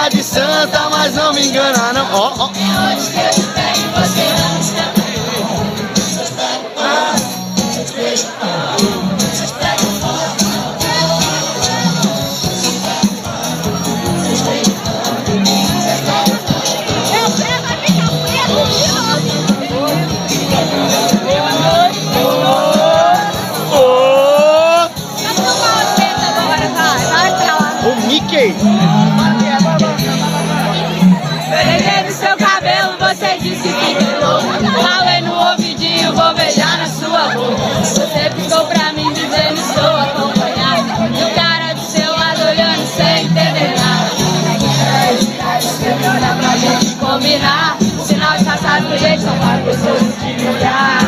cara de santa, mas não me engana não. Ó, ó. Onde que eu te pego, você antes também. Mickey! Peguei no seu cabelo, você disse que quebrou. Falei no ouvidinho, vou beijar na sua boca. Você piscou pra mim dizendo estou acompanhado. E o cara do seu lado olhando sem entender nada. Dá pra gente combinar. Sinal de passado do jeito, são quatro pessoas de olhar.